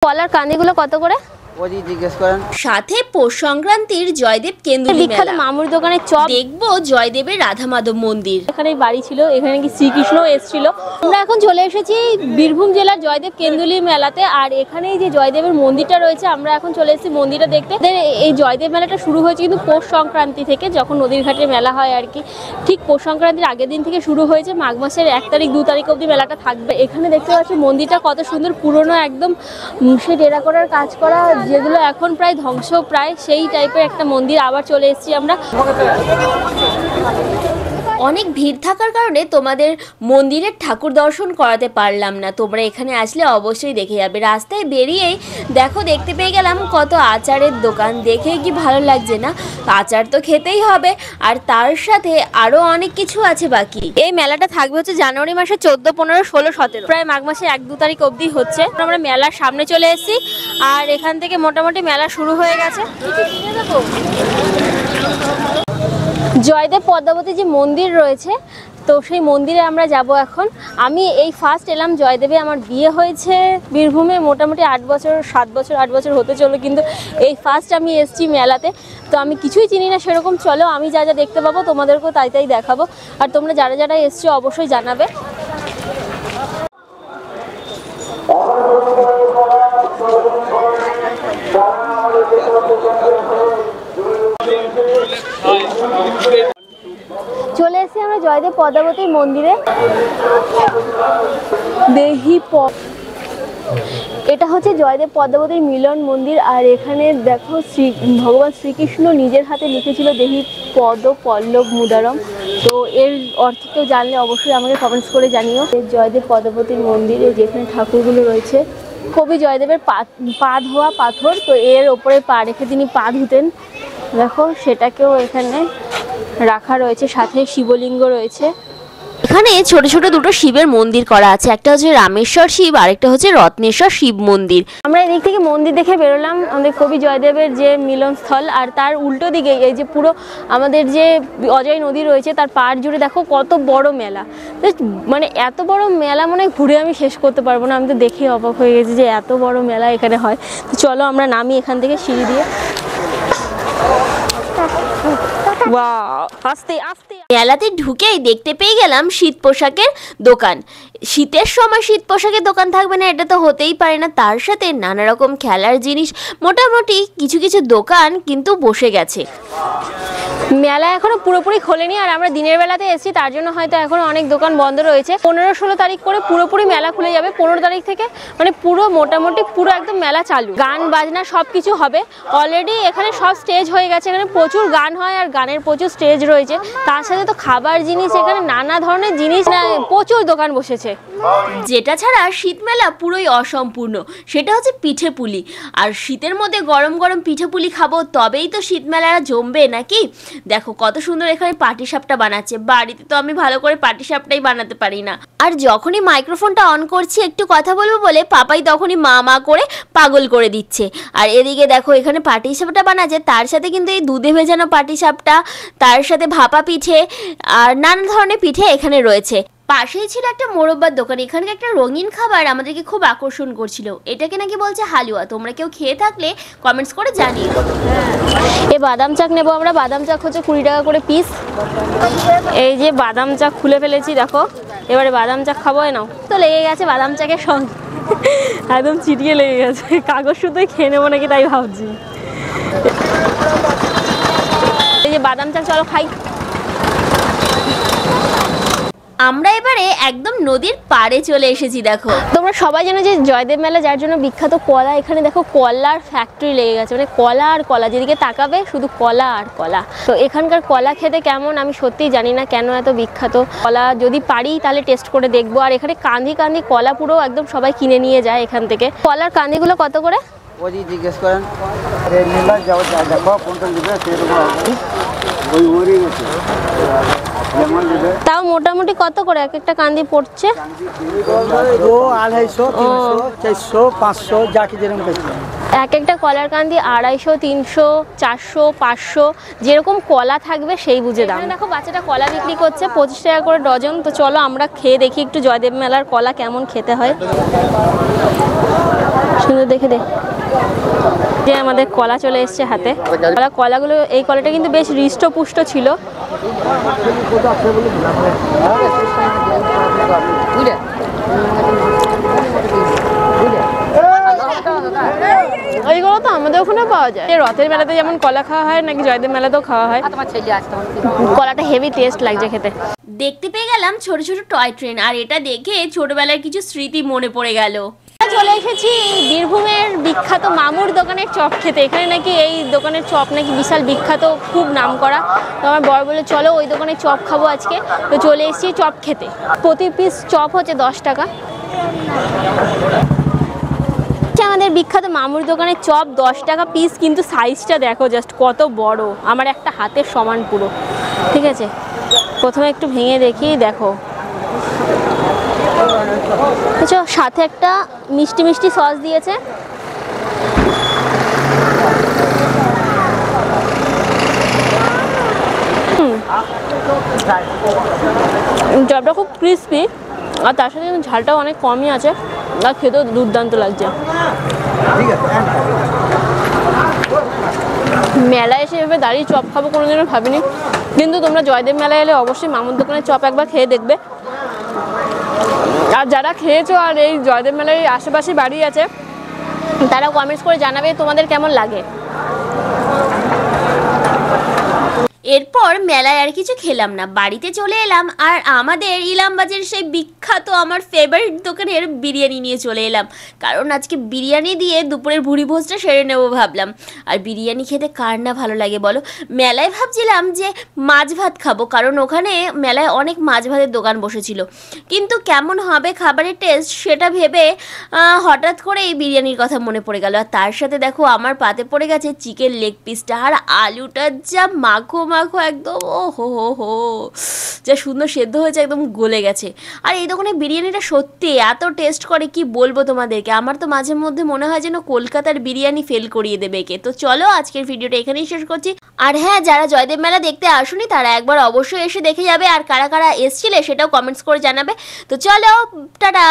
কলার কাঁদিগুলো কত করে? সাথে পৌষ সংক্রান্তির জয়দেব কেন্দ্রীয় বিখ্যাত মামুর দোকানের চপ দেখবো, জয়দেবের রাধা মাধব মন্দির। এখানে বাড়ি ছিল, এখানে কি শ্রীকৃষ্ণ এসেছিল। আমরা এখন চলে এসেছি বীরভূম জেলার জয়দেব কেন্দ্রীয় মেলাতে। আর এখানেই যে জয়দেবের মন্দিরটা রয়েছে, আমরা এখন চলে এসেছি মন্দিরটা দেখতে। এই জয়দেব মেলাটা শুরু হয়েছে কিন্তু পৌষ সংক্রান্তি থেকে, যখন নদীর ঘাটের মেলা হয় আর কি। ঠিক পৌষ সংক্রান্তির আগের দিন থেকে শুরু হয়েছে, মাঘ মাসের 1 তারিখ 2 তারিখ অবধি মেলাটা থাকবে। এখানে দেখতে পাচ্ছি মন্দিরটা কত সুন্দর, পুরনো একদম মুখে টেরাকোটার কাজ করা, যেগুলো এখন প্রায় ধ্বংস প্রায়, সেই টাইপের একটা মন্দির। আবার চলে এসেছি আমরা। অনেক ভিড় থাকার কারণে তোমাদের মন্দিরের ঠাকুর দর্শন করাতে পারলাম না। তোমরা এখানে আসলে অবশ্যই দেখে যাবে। রাস্তায় বেরিয়েই দেখো দেখতে পেয়ে গেলাম কত আচারের দোকান। দেখে কি ভালো লাগছে না? আচার তো খেতেই হবে, আর তার সাথে আরো অনেক কিছু আছে বাকি। এই মেলাটা থাকবে হচ্ছে জানুয়ারি মাসে 14, 15, 16, 17, প্রায় মাঘ মাসে 1-2 তারিখ অবধি হচ্ছে। আমরা মেলার সামনে চলে এসেছি, আর এখান থেকে মোটামুটি মেলা শুরু হয়ে গেছে। জয়দেব পদ্মাবতী যে মন্দির রয়েছে, তো সেই মন্দিরে আমরা যাব এখন। আমি এই ফার্স্ট এলাম জয়দেবে। আমার বিয়ে হয়েছে বীরভূমে মোটামুটি 8 বছর 8 বছর হতে চলো, কিন্তু এই ফার্স্ট আমি এসেছি মেলাতে। তো আমি কিছুই চিনি না সেরকম। চলো, আমি যা যা দেখতে পাবো তোমাদেরকেও তাই তাই দেখাবো। আর তোমরা যারা যারা এসছো অবশ্যই জানাবে। চলে এসেছি আমরা জয়দেব পদ্মাবতীর মন্দিরে। এটা হচ্ছে জয়দেব পদ্মাবতীর মিলন মন্দির। আর এখানে দেখো ভগবান শ্রীকৃষ্ণ নিজের হাতে লিখেছিল দেহি পদ পল্লব মুদারম। তো এর অর্থ কেউ জানলে অবশ্যই আমাকে কমেন্টস করে জানিও। জয়দেব পদ্মাবতীর মন্দিরে যেখানে ঠাকুরগুলো রয়েছে, কবি জয়দেবের পা ধোয়া পাথর, তো এর ওপরে পা রেখে তিনি পা ধুতেন। দেখো সেটাকেও এখানে রাখা রয়েছে, সাথে শিবলিঙ্গ রয়েছে। এখানে ছোট ছোট দুটো শিবের মন্দির করা আছে, একটা হচ্ছে রামেশ্বর শিব, আরেকটা হচ্ছে রত্নেশ্বর শিব মন্দির। আমরা এদিক থেকে মন্দির দেখে বেরোলাম, আমাদের কবি জয়দেবের যে মিলনস্থল। আর তার উল্টো দিকে এই যে পুরো আমাদের যে অজয় নদী রয়েছে, তার পাড় জুড়ে দেখো কত বড় মেলা। মানে এত বড় মেলা মানে ঘুরে আমি শেষ করতে পারবো না। আমি তো দেখে অবাক হয়ে গেছি যে এত বড় মেলা এখানে হয়। তো চলো আমরা নামি এখান থেকে সিঁড়ি দিয়ে। মেলাতে ঢুকেই দেখতে পেয়ে গেলাম শীত পোশাকের দোকান। শীতের সময় শীত পোশাকের দোকান থাকবে না, এটা তো হতেই পারে না। তার সাথে নানা রকম খেলার জিনিস, মোটামুটি কিছু কিছু দোকান কিন্তু বসে গেছে। মেলা এখনো পুরোপুরি খোলেনি, আর আমরা দিনের বেলাতে এসেছি, তার জন্য হয়তো এখনো অনেক দোকান বন্ধ রয়েছে। 15-16 তারিখ করে পুরোপুরি মেলা খুলে যাবে। 15 তারিখ থেকে মানে পুরো মোটামুটি পুরো একদম মেলা চালু, গান বাজনা সব কিছু হবে। অলরেডি এখানে সব স্টেজ হয়ে গেছে, এখানে প্রচুর গান হয় আর গানের প্রচুর স্টেজ রয়েছে। তার সাথে তো খাবার জিনিস, এখানে নানা ধরনের জিনিস, প্রচুর দোকান বসেছে। যেটা ছাড়া শীত মেলা পুরোই অসম্পূর্ণ, সেটা হচ্ছে পিঠে পুলি। আর শীতের মধ্যে গরম গরম পিঠে পুলি খাবো, তবেই তো শীত মেলা জমবে নাকি। দেখো কত সুন্দর এখানে পাটিসাপটা বানাচ্ছে। বাড়িতে তো আমি ভালো করে পাটিসাপটাই বানাতে পারি না। আর যখনই মাইক্রোফোনটা অন করছি একটু কথা বলবো বলে, পাপাই তখনই মা মা করে পাগল করে দিচ্ছে। আর এদিকে দেখো এখানে পাটিসাপটা বানাচ্ছে, তার সাথে কিন্তু এই দুধে ভেজানো পাটিসাপটা, তার সাথে ভাপা পিঠে আর নানা ধরনের পিঠে এখানে রয়েছে। পাশেই ছিল একটা মোরব্বার দোকান। এখানকার একটা রঙিন খাবার আমাদেরকে খুব আকর্ষণ করছিল, এটাকে নাকি বলছে হালুয়া। তোমরা কেউ খেয়ে থাকলে কমেন্টস করে জানিও। এই বাদাম চাক নেবো আমরা। বাদাম চাক হচ্ছে 20 টাকা করে পিস। এই যে বাদাম চাক খুলে ফেলেছি দেখো, এবারে বাদাম চাক খাবো। নাও তো লেগে গেছে বাদাম চাকের সঙ্গে, একদম ছিটিয়ে লেগে গেছে। কাগজ শুধুই খেয়ে নেবো নাকি তাই ভাবছি। এই যে বাদাম চাক, চলো খাই। আমরা এবারে একদম নদীর পাড়ে চলে এসেছি। দেখো তোমরা সবাই জানো যে জয়দেব মেলা যার জন্য বিখ্যাত, কলা। এখানে দেখো কলার ফ্যাক্টরি লেগে গেছে, মানে কলা আর কলা, যেদিকে তাকাবে শুধু কলা আর কলা। তো এখানকার কলা খেতে কেমন আমি সত্যিই জানি না কেন এত বিখ্যাত। কলা যদি পারি তাহলে টেস্ট করে দেখবো। আর এখানে কান্দি কান্দি কলা পুরো একদম সবাই কিনে নিয়ে যায় এখান থেকে। কলার কান্দিগুলো কত করে? ওই জিজ্ঞেস করেন, তাও মোটামুটি কত করে এক একটা কান্দি পড়ছে? 200, 250, 400, 500, যা কি যেরকম। এক একটা কলার কান্দি 250, 300, 400, 500, যেরকম কলা থাকবে সেই বুঝে দাম। দেখো বাচ্চাটা কলা বিক্রি করছে 25 টাকা করে ডজন। তো চলো আমরা খেয়ে দেখি একটু জয়দেব মেলার কলা কেমন খেতে হয়। সুন্দর দেখে দে। যে আমাদের কলা চলে এসছে হাতে, কলাগুলো, এই কলাটা কিন্তু বেশ হৃষ্টপুষ্ট ছিল। এইগুলো তো আমাদের ওখানে পাওয়া যায়। রথের মেলাতে যেমন কলা খাওয়া হয়, নাকি জয়দেব মেলাতেও খাওয়া হয়। কলাটা হেভি টেস্ট লাগছে খেতে। দেখতে পেয়ে গেলাম ছোট ছোট টয় ট্রেন, আর এটা দেখে ছোটবেলার কিছু স্মৃতি মনে পড়ে গেল। চলে এসেছি বীরভূমের বিখ্যাত মামুর দোকানের চপ খেতে। এখানে নাকি এই দোকানের চপ নাকি বিশাল বিখ্যাত, খুব নাম করা। তো আমার বর বলে চলো ওই দোকানে চপ খাবো আজকে। তো চলে এসেছি চপ খেতে। প্রতি পিস চপ হচ্ছে 10 টাকা। আমাদের বিখ্যাত মামুর দোকানের চপ 10 টাকা পিস, কিন্তু সাইজটা দেখো জাস্ট কত বড়, আমার একটা হাতের সমান পুরো। ঠিক আছে, প্রথমে একটু ভেঙে দেখি। দেখো সাথে একটা মিষ্টি মিষ্টি সস দিয়েছে। চপটা খুব ক্রিস্পি, আর তার সাথে ঝালটাও অনেক কমই আছে, আর খেতেও দুর্দান্ত লাগছে। মেলায় এসে এভাবে দাঁড়িয়ে চপ খাবো কোনোদিনও ভাবিনি, কিন্তু তোমরা জয়দেব মেলায় এলে অবশ্যই মামুর দোকানের চপ একবার খেয়ে দেখবে। আর যারা খেয়েছো আর এই জয়দেব মেলার আশেপাশে বাড়ি আছে, তারা কমেন্টস করে জানাবে তোমাদের কেমন লাগে। এরপর মেলায় আর কিছু খেলাম না, বাড়িতে চলে এলাম। আর আমাদের ইলামবাজারের সেই বিখ্যাত আমার ফেভারিট দোকানের বিরিয়ানি নিয়ে চলে এলাম, কারণ আজকে বিরিয়ানি দিয়ে দুপুরের ভুড়ি ভোজটা সেরে নেবো ভাবলাম। আর বিরিয়ানি খেতে কার না ভালো লাগে বলো। মেলায় ভাবছিলাম যে মাছ ভাত খাবো, কারণ ওখানে মেলায় অনেক মাছ ভাতের দোকান বসেছিল, কিন্তু কেমন হবে খাবারের টেস্ট সেটা ভেবে হঠাৎ করে এই বিরিয়ানির কথা মনে পড়ে গেল। আর তার সাথে দেখো আমার পাতে পড়ে গেছে চিকেন লেগ পিসটা, আর আলুটা যা মাখো মাখো একদম, ও হো হো হো, যা সুন্দর সেদ্ধ হয়েছে, একদম গলে গেছে। আর এই দোকানে বিরিয়ানিটা সত্যি এত টেস্ট করে কি বলবো তোমাদেরকে। আমার তো মাঝে মধ্যে মনে হয় যেন কলকাতার বিরিয়ানি ফেল করিয়ে দেবে কে। তো চলো আজকের ভিডিওটা এখানেই শেষ করছি। আর হ্যাঁ, যারা জয়দেব মেলা দেখতে আসুনি তারা একবার অবশ্যই এসে দেখে যাবে, আর কারা কারা এসছিলে সেটাও কমেন্টস করে জানাবে। তো চলো, টাটা।